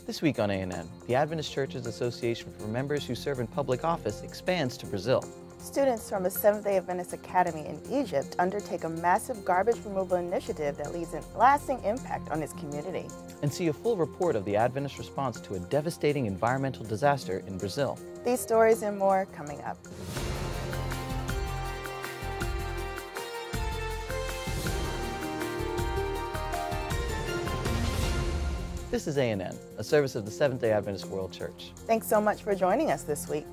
This week on ANN, the Adventist Churches Association for Members Who Serve in Public Office expands to Brazil. Students from a Seventh-day Adventist Academy in Egypt undertake a massive garbage removal initiative that leaves a lasting impact on its community. And see a full report of the Adventist response to a devastating environmental disaster in Brazil. These stories and more coming up. This is ANN, a service of the Seventh-day Adventist World Church. Thanks so much for joining us this week.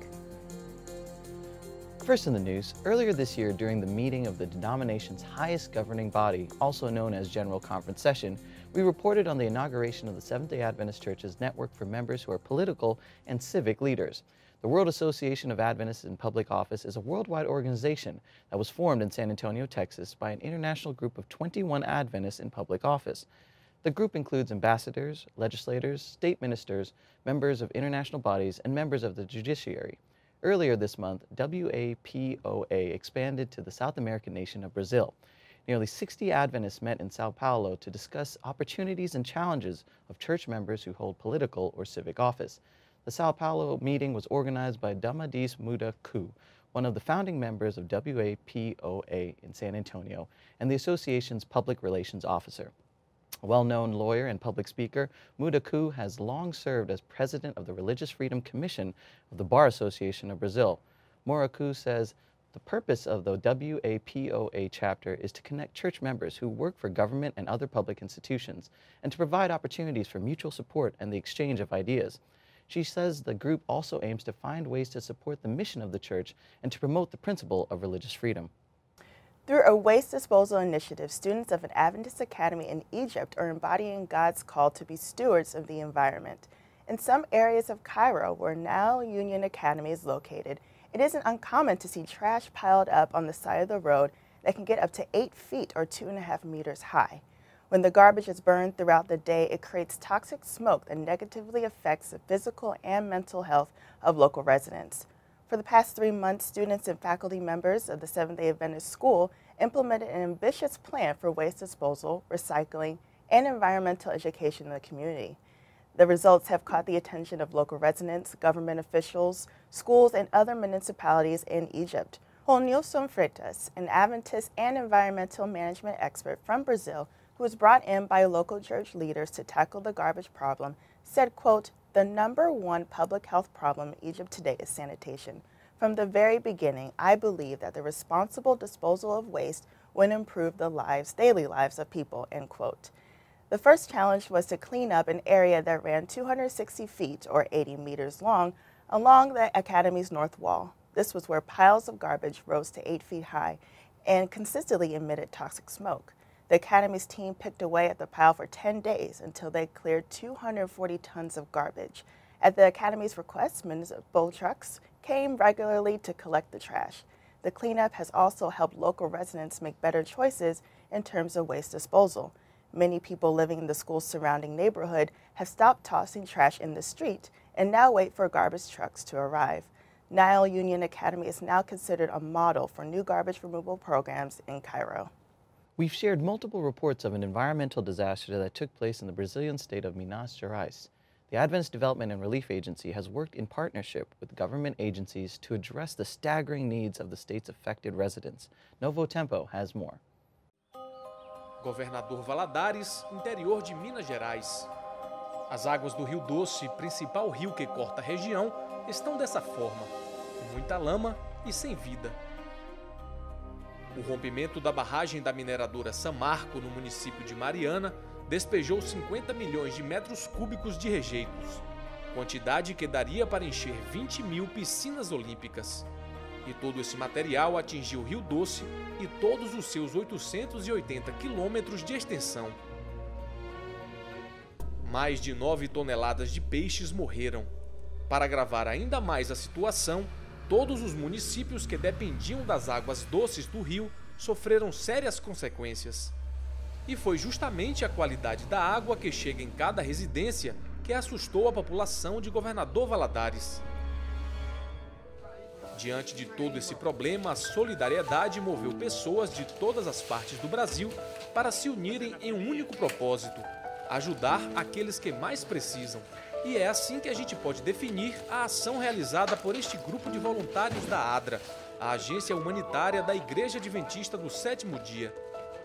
First in the news, earlier this year during the meeting of the denomination's highest governing body, also known as General Conference Session, we reported on the inauguration of the Seventh-day Adventist Church's network for members who are political and civic leaders. The World Association of Adventists in Public Office is a worldwide organization that was formed in San Antonio, Texas by an international group of 21 Adventists in public office. The group includes ambassadors, legislators, state ministers, members of international bodies, and members of the judiciary. Earlier this month, WAPOA expanded to the South American nation of Brazil. Nearly 60 Adventists met in Sao Paulo to discuss opportunities and challenges of church members who hold political or civic office. The Sao Paulo meeting was organized by Damadis Muda Ku, one of the founding members of WAPOA in San Antonio and the association's public relations officer. A well-known lawyer and public speaker, Muda Ku has long served as president of the Religious Freedom Commission of the Bar Association of Brazil. Muraku says the purpose of the WAPOA chapter is to connect church members who work for government and other public institutions and to provide opportunities for mutual support and the exchange of ideas. She says the group also aims to find ways to support the mission of the church and to promote the principle of religious freedom. Through a waste disposal initiative, students of an Adventist Academy in Egypt are embodying God's call to be stewards of the environment. In some areas of Cairo, where Nile Union Academy is located, it isn't uncommon to see trash piled up on the side of the road that can get up to 8 feet or 2.5 meters high. When the garbage is burned throughout the day, it creates toxic smoke that negatively affects the physical and mental health of local residents. For the past 3 months, students and faculty members of the Seventh-day Adventist School implemented an ambitious plan for waste disposal, recycling, and environmental education in the community. The results have caught the attention of local residents, government officials, schools, and other municipalities in Egypt. Nilson Freitas, an Adventist and environmental management expert from Brazil, who was brought in by local church leaders to tackle the garbage problem, said, quote, "The number one public health problem in Egypt today is sanitation. From the very beginning, I believe that the responsible disposal of waste would improve the daily lives of people," end quote. The first challenge was to clean up an area that ran 260 feet or 80 meters long along the Academy's north wall. This was where piles of garbage rose to 8 feet high and consistently emitted toxic smoke. The Academy's team picked away at the pile for 10 days until they cleared 240 tons of garbage. At the Academy's request, municipal trucks came regularly to collect the trash. The cleanup has also helped local residents make better choices in terms of waste disposal. Many people living in the school's surrounding neighborhood have stopped tossing trash in the street and now wait for garbage trucks to arrive. Nile Union Academy is now considered a model for new garbage removal programs in Cairo. We've shared multiple reports of an environmental disaster that took place in the Brazilian state of Minas Gerais. The Adventist Development and Relief Agency has worked in partnership with government agencies to address the staggering needs of the state's affected residents. Novo Tempo has more. Governador Valadares, interior de Minas Gerais. As águas do Rio Doce, principal rio que corta a região, estão dessa forma, com muita lama e sem vida. O rompimento da barragem da mineradora San Marco, no município de Mariana, despejou 50 milhões de metros cúbicos de rejeitos, quantidade que daria para encher 20 mil piscinas olímpicas. E todo esse material atingiu o Rio Doce e todos os seus 880 quilômetros de extensão. Mais de 9 toneladas de peixes morreram. Para agravar ainda mais a situação, todos os municípios que dependiam das águas doces do rio sofreram sérias consequências. E foi justamente a qualidade da água que chega em cada residência que assustou a população de Governador Valadares. Diante de todo esse problema, a solidariedade moveu pessoas de todas as partes do Brasil para se unirem em um único propósito: ajudar aqueles que mais precisam. E é assim que a gente pode definir a ação realizada por este grupo de voluntários da ADRA, a agência humanitária da Igreja Adventista do Sétimo Dia.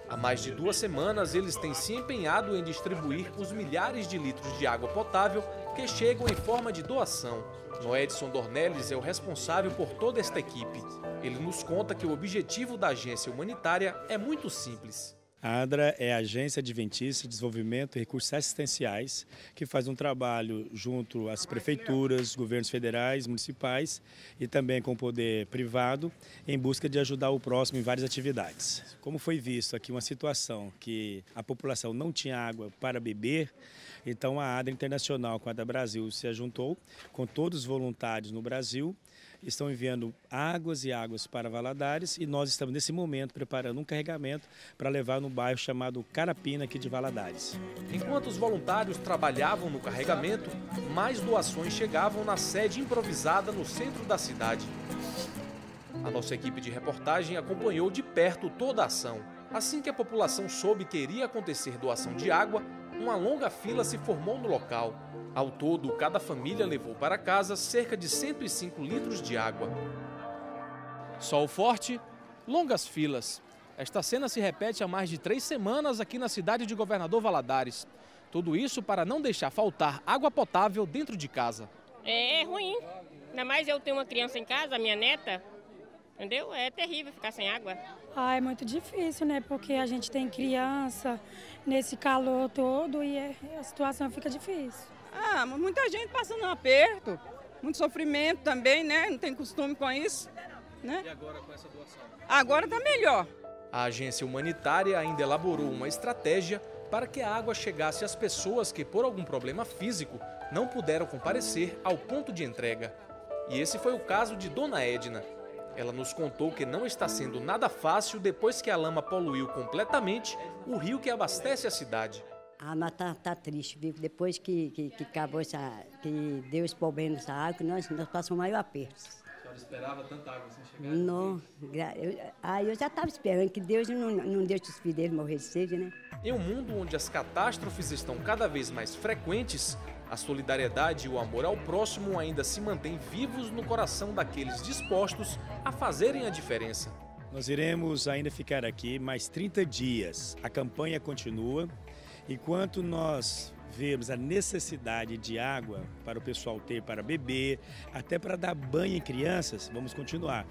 Há mais de 2 semanas, eles têm se empenhado em distribuir os milhares de litros de água potável que chegam em forma de doação. Noedson Dornelles é o responsável por toda esta equipe. Ele nos conta que o objetivo da agência humanitária é muito simples. A ADRA é a Agência Adventista de Desenvolvimento e Recursos Assistenciais, que faz um trabalho junto às prefeituras, governos federais, municipais e também com o poder privado, em busca de ajudar o próximo em várias atividades. Como foi visto aqui uma situação que a população não tinha água para beber, então a ADRA Internacional com a ADRA Brasil se juntou com todos os voluntários no Brasil, estão enviando águas e águas para Valadares e nós estamos nesse momento preparando um carregamento para levar no bairro chamado Carapina aqui de Valadares. Enquanto os voluntários trabalhavam no carregamento, mais doações chegavam na sede improvisada no centro da cidade. A nossa equipe de reportagem acompanhou de perto toda a ação. Assim que a população soube que iria acontecer doação de água, uma longa fila se formou no local. Ao todo, cada família levou para casa cerca de 105 litros de água. Sol forte, longas filas. Esta cena se repete há mais de 3 semanas aqui na cidade de Governador Valadares. Tudo isso para não deixar faltar água potável dentro de casa. É ruim. Ainda mais eu tenho uma criança em casa, a minha neta. Entendeu? É terrível ficar sem água. Ah, é muito difícil, né? Porque a gente tem criança nesse calor todo e a situação fica difícil. Ah, mas muita gente passando um aperto, muito sofrimento também, né? Não tem costume com isso, né? E agora com essa doação? Agora tá melhor. A agência humanitária ainda elaborou uma estratégia para que a água chegasse às pessoas que, por algum problema físico, não puderam comparecer ao ponto de entrega. E esse foi o caso de Dona Edna. Ela nos contou que não está sendo nada fácil depois que a lama poluiu completamente o rio que abastece a cidade. Ah, mas tá triste, viu? Depois que acabou que deu esse problema nessa água, nós passamos maior aperto. A senhora esperava tanta água sem chegar? Não, eu já estava esperando que Deus não deixe os filhos dele morrer de sede, né? Em um mundo onde as catástrofes estão cada vez mais frequentes, a solidariedade e o amor ao próximo ainda se mantêm vivos no coração daqueles dispostos a fazerem a diferença. Nós iremos ainda ficar aqui mais 30 dias. A campanha continua. Enquanto nós vemos a necessidade de água para o pessoal ter para beber, até para dar banho em crianças, vamos continuar.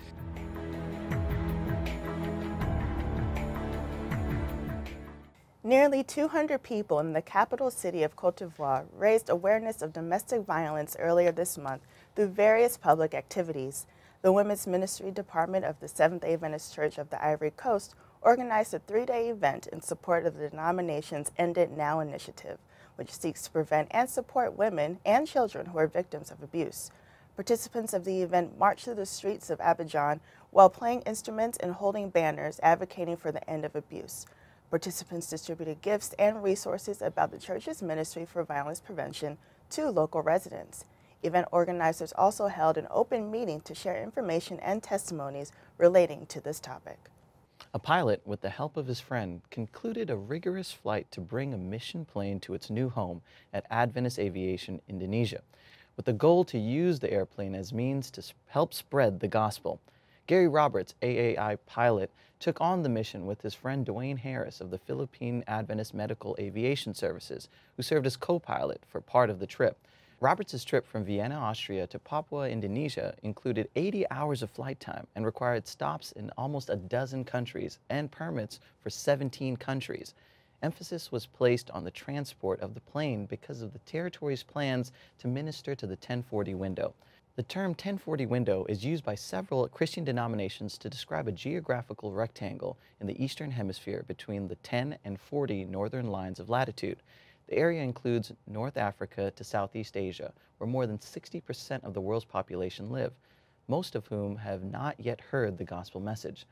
Nearly 200 people in the capital city of Côte d'Ivoire raised awareness of domestic violence earlier this month through various public activities. The Women's Ministry Department of the Seventh-day Adventist Church of the Ivory Coast organized a 3-day event in support of the denomination's End It Now initiative, which seeks to prevent and support women and children who are victims of abuse. Participants of the event marched through the streets of Abidjan while playing instruments and holding banners advocating for the end of abuse. Participants distributed gifts and resources about the church's ministry for violence prevention to local residents. Event organizers also held an open meeting to share information and testimonies relating to this topic. A pilot, with the help of his friend, concluded a rigorous flight to bring a mission plane to its new home at Adventist Aviation, Indonesia, with the goal to use the airplane as means to help spread the gospel. Gary Roberts, AAI pilot, took on the mission with his friend Dwayne Harris of the Philippine Adventist Medical Aviation Services, who served as co-pilot for part of the trip. Roberts' trip from Vienna, Austria to Papua, Indonesia included 80 hours of flight time and required stops in almost a dozen countries and permits for 17 countries. Emphasis was placed on the transport of the plane because of the territory's plans to minister to the 1040 window. The term 1040 window is used by several Christian denominations to describe a geographical rectangle in the Eastern Hemisphere between the 10 and 40 northern lines of latitude. The area includes North Africa to Southeast Asia, where more than 60% of the world's population live, most of whom have not yet heard the gospel message.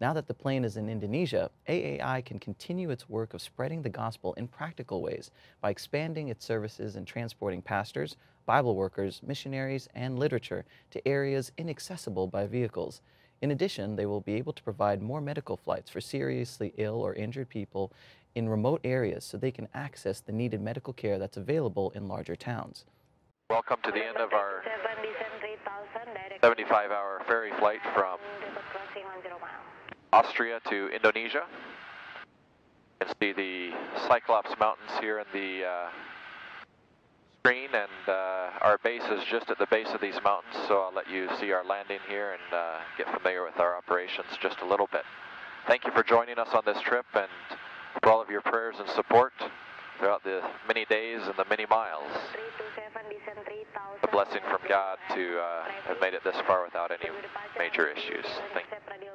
Now that the plane is in Indonesia, AAI can continue its work of spreading the gospel in practical ways by expanding its services and transporting pastors, Bible workers, missionaries, and literature to areas inaccessible by vehicles. In addition, they will be able to provide more medical flights for seriously ill or injured people in remote areas so they can access the needed medical care that's available in larger towns. welcome to the end of our 75-hour ferry flight from Austria to Indonesia. You can see the Cyclops Mountains here in the screen, and our base is just at the base of these mountains, so I'll let you see our landing here and get familiar with our operations just a little bit. Thank you for joining us on this trip and for all of your prayers and support throughout the many days and the many miles. A blessing from God to have made it this far without any major issues. Thank you.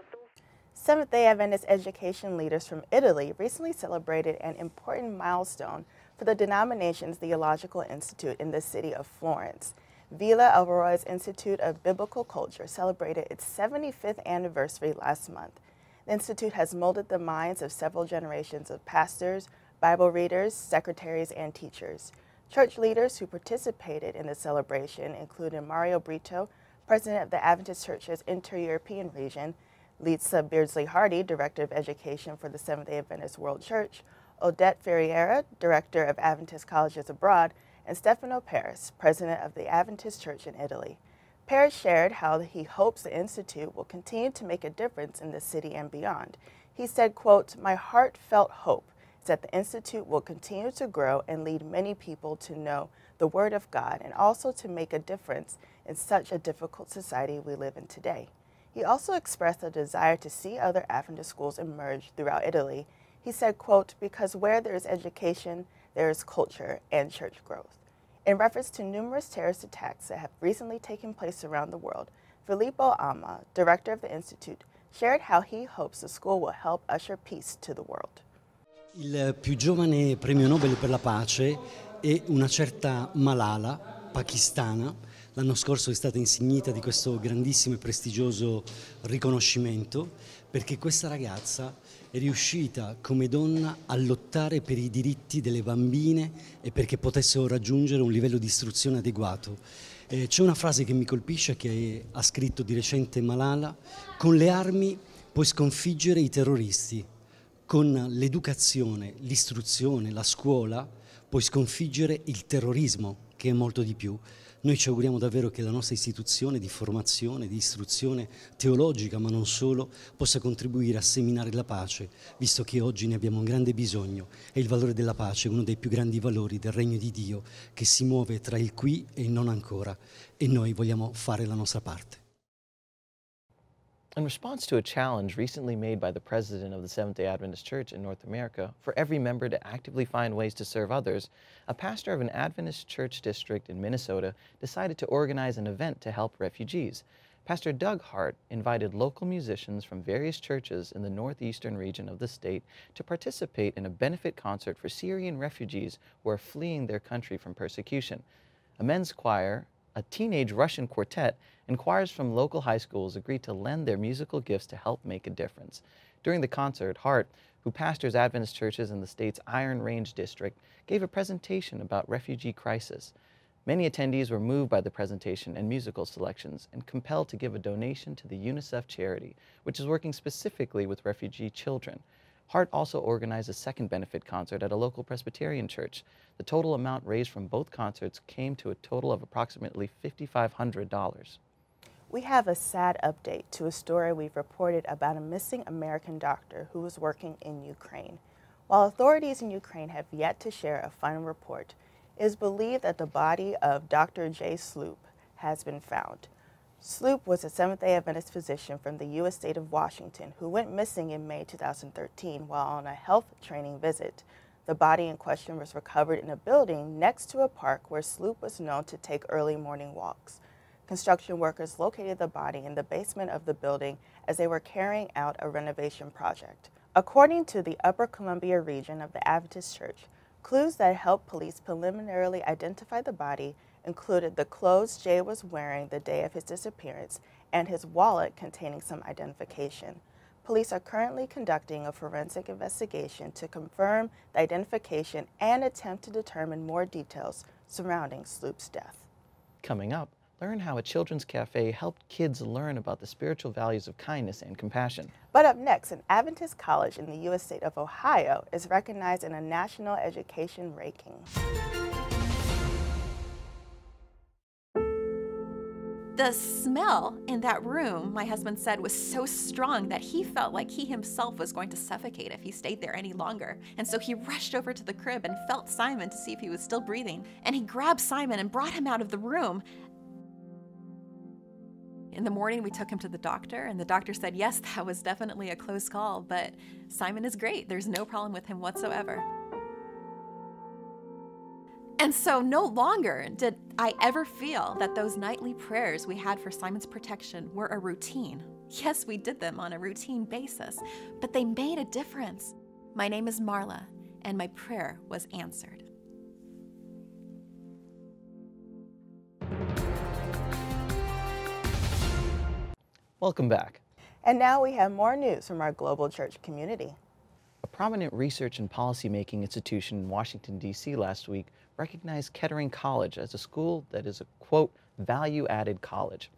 Seventh-day Adventist education leaders from Italy recently celebrated an important milestone for the denomination's theological institute in the city of Florence. Villa Alvarez Institute of Biblical Culture celebrated its 75th anniversary last month. The institute has molded the minds of several generations of pastors, Bible readers, secretaries, and teachers. Church leaders who participated in the celebration included Mario Brito, president of the Adventist Church's Inter-European region, Lisa Beardsley-Hardy, Director of Education for the Seventh-day Adventist World Church, Odette Ferreira, Director of Adventist Colleges Abroad, and Stefano Paris, President of the Adventist Church in Italy. Paris shared how he hopes the Institute will continue to make a difference in the city and beyond. He said, quote, "My heartfelt hope is that the Institute will continue to grow and lead many people to know the Word of God and also to make a difference in such a difficult society we live in today." He also expressed a desire to see other Adventist schools emerge throughout Italy. He said, quote, "Because where there is education, there is culture and church growth." In reference to numerous terrorist attacks that have recently taken place around the world, Filippo Alma, director of the Institute, shared how he hopes the school will help usher peace to the world. Il più giovane premio Nobel per la pace è una certa Malala, pakistana. L'anno scorso è stata insignita di questo grandissimo e prestigioso riconoscimento perché questa ragazza è riuscita come donna a lottare per i diritti delle bambine e perché potessero raggiungere un livello di istruzione adeguato. C'è una frase che mi colpisce che ha scritto di recente Malala: con le armi puoi sconfiggere i terroristi, con l'educazione, l'istruzione, la scuola puoi sconfiggere il terrorismo, che è molto di più. Noi ci auguriamo davvero che la nostra istituzione di formazione, di istruzione teologica, ma non solo, possa contribuire a seminare la pace, visto che oggi ne abbiamo un grande bisogno e il valore della pace è uno dei più grandi valori del Regno di Dio che si muove tra il qui e il non ancora, e noi vogliamo fare la nostra parte. In response to a challenge recently made by the president of the Seventh-day Adventist Church in North America for every member to actively find ways to serve others, a pastor of an Adventist church district in Minnesota decided to organize an event to help refugees. Pastor Doug Hart invited local musicians from various churches in the northeastern region of the state to participate in a benefit concert for Syrian refugees who are fleeing their country from persecution. A men's choir, a teenage Russian quartet, and choirs from local high schools agreed to lend their musical gifts to help make a difference. During the concert, Hart, who pastors Adventist churches in the state's Iron Range district, gave a presentation about refugee crisis. Many attendees were moved by the presentation and musical selections and compelled to give a donation to the UNICEF charity, which is working specifically with refugee children. Hart also organized a second benefit concert at a local Presbyterian church. The total amount raised from both concerts came to a total of approximately $5,500. We have a sad update to a story we've reported about a missing American doctor who was working in Ukraine. While authorities in Ukraine have yet to share a final report, it is believed that the body of Dr. Jay Sloop has been found. Sloop was a Seventh-day Adventist physician from the U.S. state of Washington who went missing in May 2013 while on a health training visit. The body in question was recovered in a building next to a park where Sloop was known to take early morning walks. Construction workers located the body in the basement of the building as they were carrying out a renovation project. According to the Upper Columbia region of the Adventist Church, clues that helped police preliminarily identify the body included the clothes Jay was wearing the day of his disappearance and his wallet containing some identification. Police are currently conducting a forensic investigation to confirm the identification and attempt to determine more details surrounding Sloop's death. Coming up, learn how a children's cafe helped kids learn about the spiritual values of kindness and compassion. But up next, an Adventist college in the U.S. state of Ohio is recognized in a national education ranking. The smell in that room, my husband said, was so strong that he felt like he himself was going to suffocate if he stayed there any longer. And so he rushed over to the crib and felt Simon to see if he was still breathing. And he grabbed Simon and brought him out of the room. In the morning, we took him to the doctor, and the doctor said, yes, that was definitely a close call, but Simon is great. There's no problem with him whatsoever. And so no longer did I ever feel that those nightly prayers we had for Simon's protection were a routine. Yes, we did them on a routine basis, but they made a difference. My name is Marla, and my prayer was answered. Welcome back. And now we have more news from our global church community. A prominent research and policymaking institution in Washington, D.C. last week recognized Kettering College as a school that is a, quote, value-added college.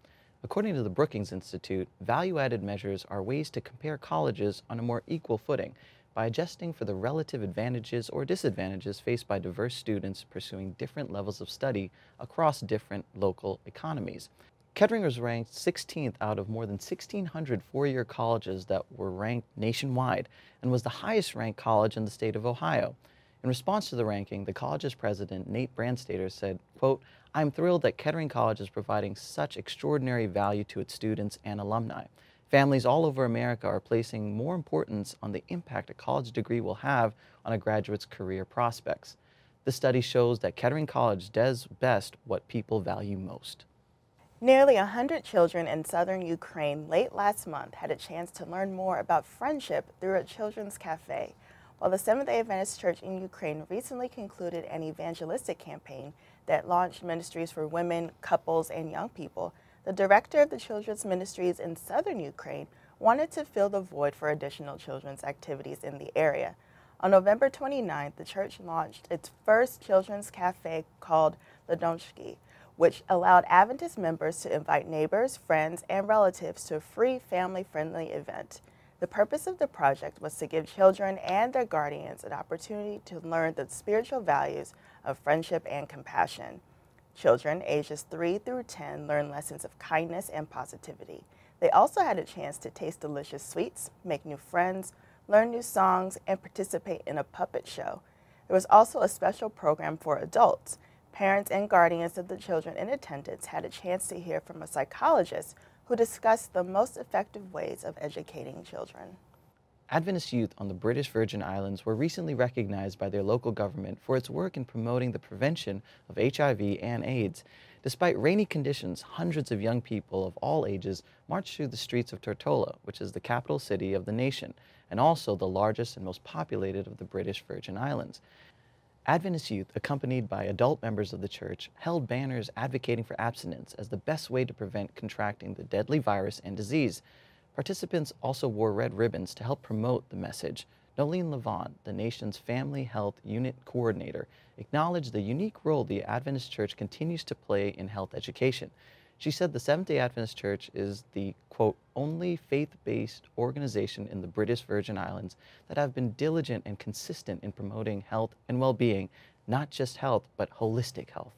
According to the Brookings Institute, value-added measures are ways to compare colleges on a more equal footing by adjusting for the relative advantages or disadvantages faced by diverse students pursuing different levels of study across different local economies. Kettering was ranked 16th out of more than 1,600 four-year colleges that were ranked nationwide and was the highest-ranked college in the state of Ohio. In response to the ranking, the college's president, Nate Brandstater, said, quote, "I'm thrilled that Kettering College is providing such extraordinary value to its students and alumni. Families all over America are placing more importance on the impact a college degree will have on a graduate's career prospects. The study shows that Kettering College does best what people value most." Nearly 100 children in southern Ukraine late last month had a chance to learn more about friendship through a children's cafe. While the Seventh-day Adventist Church in Ukraine recently concluded an evangelistic campaign that launched ministries for women, couples, and young people, the director of the children's ministries in southern Ukraine wanted to fill the void for additional children's activities in the area. On November 29th, the church launched its first children's cafe called Ladonchki, which allowed Adventist members to invite neighbors, friends, and relatives to a free family-friendly event. The purpose of the project was to give children and their guardians an opportunity to learn the spiritual values of friendship and compassion. Children ages 3 through 10 learned lessons of kindness and positivity. They also had a chance to taste delicious sweets, make new friends, learn new songs, and participate in a puppet show. There was also a special program for adults. Parents and guardians of the children in attendance had a chance to hear from a psychologist who discussed the most effective ways of educating children. Adventist youth on the British Virgin Islands were recently recognized by their local government for its work in promoting the prevention of HIV and AIDS. Despite rainy conditions, hundreds of young people of all ages marched through the streets of Tortola, which is the capital city of the nation, and also the largest and most populated of the British Virgin Islands. Adventist youth, accompanied by adult members of the church, held banners advocating for abstinence as the best way to prevent contracting the deadly virus and disease. Participants also wore red ribbons to help promote the message. Nolene Levant, the nation's Family Health Unit Coordinator, acknowledged the unique role the Adventist Church continues to play in health education. She said the Seventh-day Adventist Church is the, quote, only faith-based organization in the British Virgin Islands that have been diligent and consistent in promoting health and well-being, not just health, but holistic health.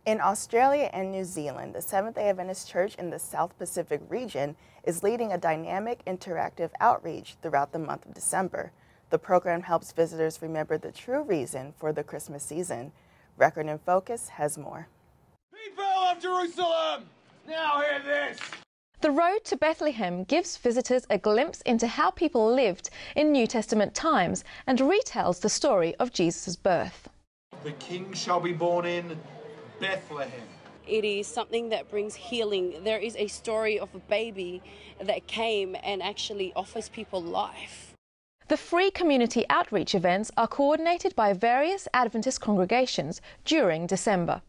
In Australia and New Zealand, the Seventh-day Adventist Church in the South Pacific region is leading a dynamic, interactive outreach throughout the month of December. The program helps visitors remember the true reason for the Christmas season. Record in Focus has more. People of Jerusalem, now hear this. The Road to Bethlehem gives visitors a glimpse into how people lived in New Testament times and retells the story of Jesus' birth. The King shall be born in Bethlehem. It is something that brings healing. There is a story of a baby that came and actually offers people life. The free community outreach events are coordinated by various Adventist congregations during December.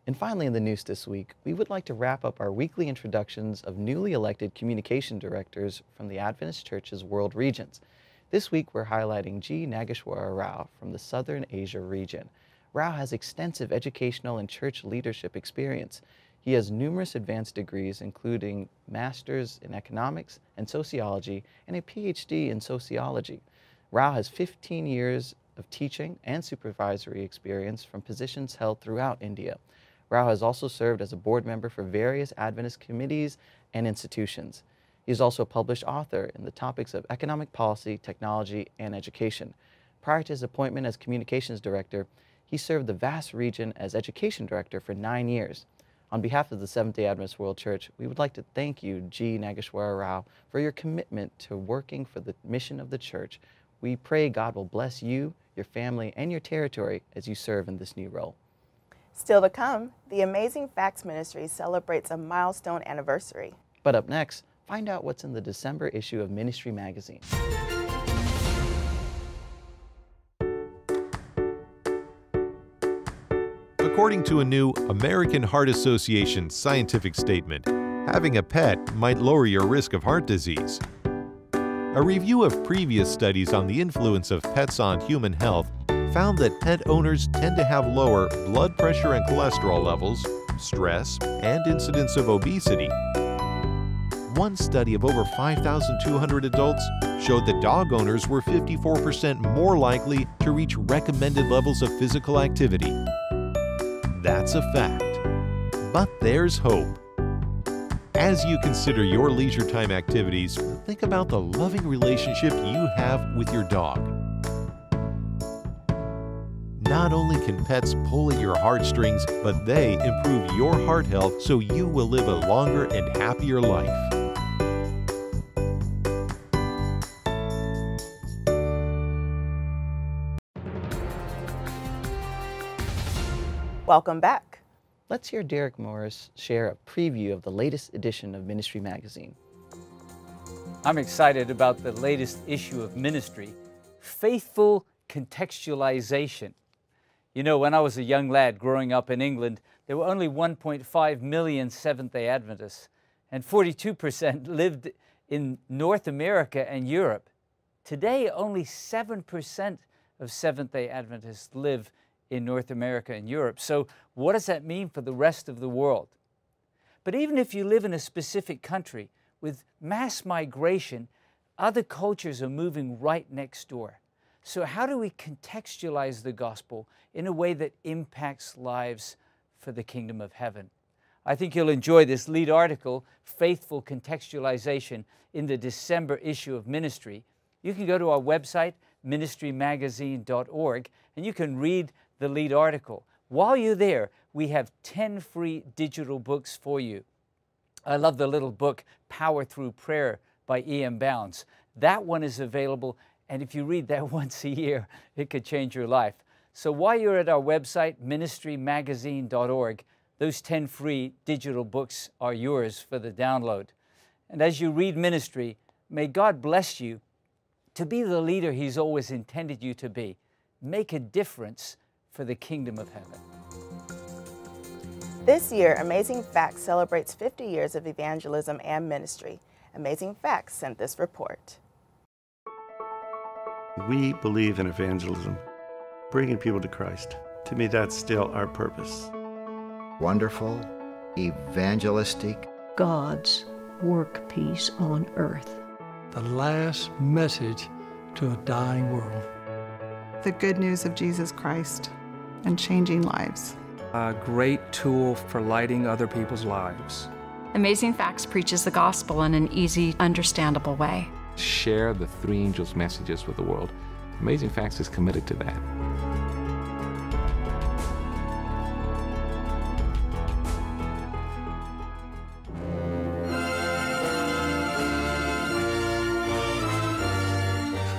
And finally in the news this week, we would like to wrap up our weekly introductions of newly elected communication directors from the Adventist Church's world regions. This week we're highlighting G. Nageshwara Rao from the Southern Asia region. Rao has extensive educational and church leadership experience. He has numerous advanced degrees, including Masters in Economics and Sociology and a PhD in Sociology. Rao has 15 years of teaching and supervisory experience from positions held throughout India. Rao has also served as a board member for various Adventist committees and institutions. He is also a published author in the topics of economic policy, technology, and education. Prior to his appointment as communications director, he served the vast region as education director for 9 years. On behalf of the Seventh-day Adventist World Church, we would like to thank you, G. Nageshwara Rao, for your commitment to working for the mission of the church. We pray God will bless you, your family, and your territory as you serve in this new role. Still to come, the Amazing Facts Ministry celebrates a milestone anniversary. But up next, find out what's in the December issue of Ministry Magazine. According to a new American Heart Association scientific statement, having a pet might lower your risk of heart disease. A review of previous studies on the influence of pets on human health found that pet owners tend to have lower blood pressure and cholesterol levels, stress, and incidence of obesity. One study of over 5,200 adults showed that dog owners were 54% more likely to reach recommended levels of physical activity. That's a fact. But there's hope. As you consider your leisure time activities, think about the loving relationship you have with your dog. Not only can pets pull at your heartstrings, but they improve your heart health so you will live a longer and happier life. Welcome back. Let's hear Derek Morris share a preview of the latest edition of Ministry Magazine. I'm excited about the latest issue of Ministry, Faithful Contextualization. You know, when I was a young lad growing up in England, there were only 1.5 million Seventh-day Adventists, and 42% lived in North America and Europe. Today, only 7% of Seventh-day Adventists live in North America and Europe. So what does that mean for the rest of the world? But even if you live in a specific country, with mass migration, other cultures are moving right next door. So how do we contextualize the gospel in a way that impacts lives for the kingdom of heaven? I think you'll enjoy this lead article, Faithful Contextualization, in the December issue of Ministry. You can go to our website, ministrymagazine.org, and you can read the lead article. While you're there, we have 10 free digital books for you. I love the little book, Power Through Prayer by E.M. Bounds. That one is available, and if you read that once a year, it could change your life. So while you're at our website, ministrymagazine.org, those 10 free digital books are yours for the download. And as you read Ministry, may God bless you to be the leader He's always intended you to be. Make a difference for the kingdom of heaven. This year, Amazing Facts celebrates 50 years of evangelism and ministry. Amazing Facts sent this report. We believe in evangelism, bringing people to Christ. To me, that's still our purpose. Wonderful, evangelistic, God's work piece on earth. The last message to a dying world. The good news of Jesus Christ and changing lives. A great tool for lighting other people's lives. Amazing Facts preaches the gospel in an easy, understandable way. Share the three angels' messages with the world. Amazing Facts is committed to that.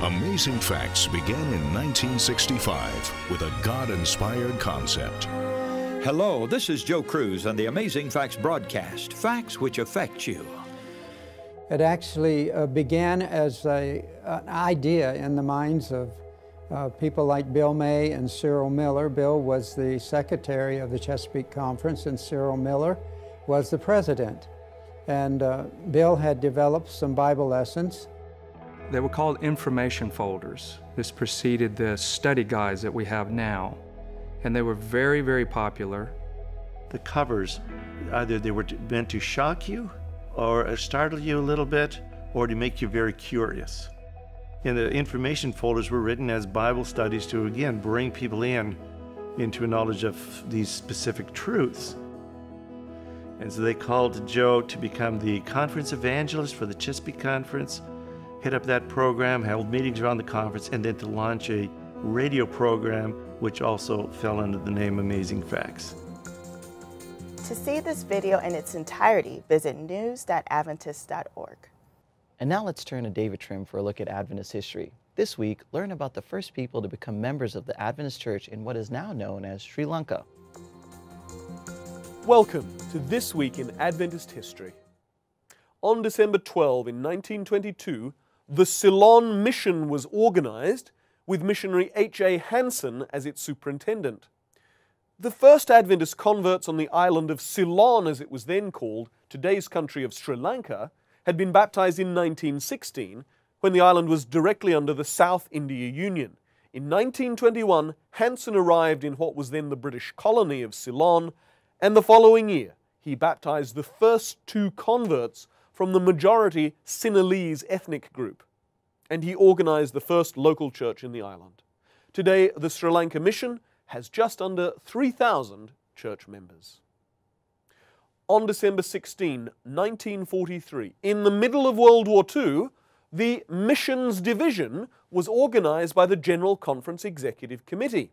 Amazing Facts began in 1965 with a God-inspired concept. Hello, this is Joe Cruz on the Amazing Facts broadcast, facts which affect you. It actually began as an idea in the minds of people like Bill May and Cyril Miller. Bill was the secretary of the Chesapeake Conference, and Cyril Miller was the president. And Bill had developed some Bible lessons. They were called information folders. This preceded the study guides that we have now. And they were very, very popular. The covers, either they were meant to shock you or startle you a little bit, or to make you very curious. And the information folders were written as Bible studies to, again, bring people in into a knowledge of these specific truths. And so they called Joe to become the conference evangelist for the Chesapeake Conference, head up that program, held meetings around the conference, and then to launch a radio program which also fell under the name Amazing Facts. To see this video in its entirety, visit news.adventist.org. And now let's turn to David Trim for a look at Adventist history. This week, learn about the first people to become members of the Adventist Church in what is now known as Sri Lanka. Welcome to This Week in Adventist History. On December 12 in 1922, the Ceylon Mission was organized with missionary H.A. Hansen as its superintendent. The first Adventist converts on the island of Ceylon, as it was then called, today's country of Sri Lanka, had been baptized in 1916, when the island was directly under the South India Union. In 1921, Hansen arrived in what was then the British colony of Ceylon, and the following year he baptized the first 2 converts from the majority Sinhalese ethnic group, and he organized the first local church in the island. Today, the Sri Lanka Mission has just under 3,000 church members. On December 16, 1943, in the middle of World War II, the Missions Division was organized by the General Conference Executive Committee.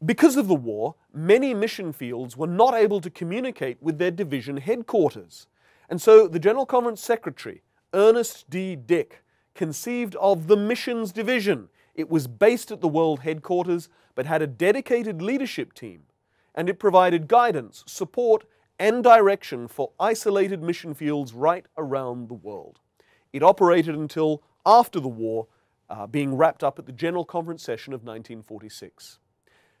Because of the war, many mission fields were not able to communicate with their division headquarters, and so the General Conference Secretary, Ernest D. Dick, conceived of the Missions Division. It was based at the world headquarters, but had a dedicated leadership team, and it provided guidance, support, and direction for isolated mission fields right around the world. It operated until after the war, being wrapped up at the General Conference session of 1946.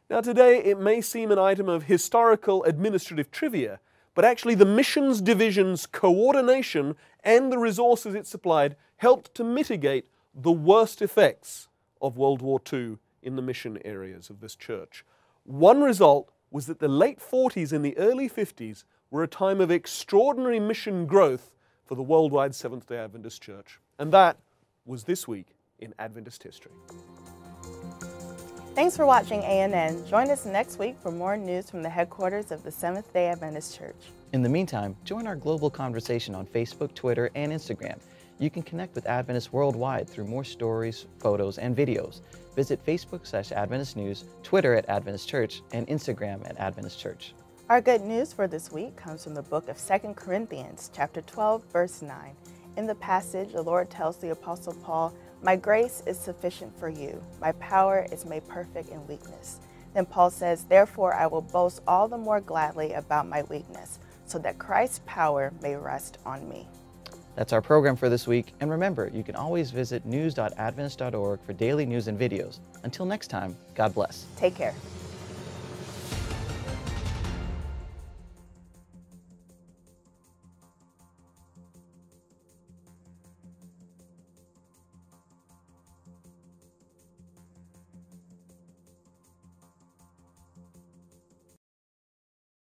Now today it may seem an item of historical administrative trivia, but actually the Missions Division's coordination and the resources it supplied helped to mitigate the worst effects of World War II in the mission areas of this church. One result was that the late 40s and the early 50s were a time of extraordinary mission growth for the worldwide Seventh-day Adventist Church. And that was This Week in Adventist History. Thanks for watching ANN. Join us next week for more news from the headquarters of the Seventh-day Adventist Church. In the meantime, join our global conversation on Facebook, Twitter, and Instagram. You can connect with Adventists worldwide through more stories, photos, and videos. Visit Facebook/Adventist News, Twitter @Adventist Church, and Instagram @Adventist Church. Our good news for this week comes from the book of 2 Corinthians, chapter 12, verse 9. In the passage, the Lord tells the Apostle Paul, "My grace is sufficient for you. My power is made perfect in weakness." Then Paul says, "Therefore I will boast all the more gladly about my weakness, so that Christ's power may rest on me." That's our program for this week, and remember, you can always visit news.adventist.org for daily news and videos. Until next time, God bless. Take care.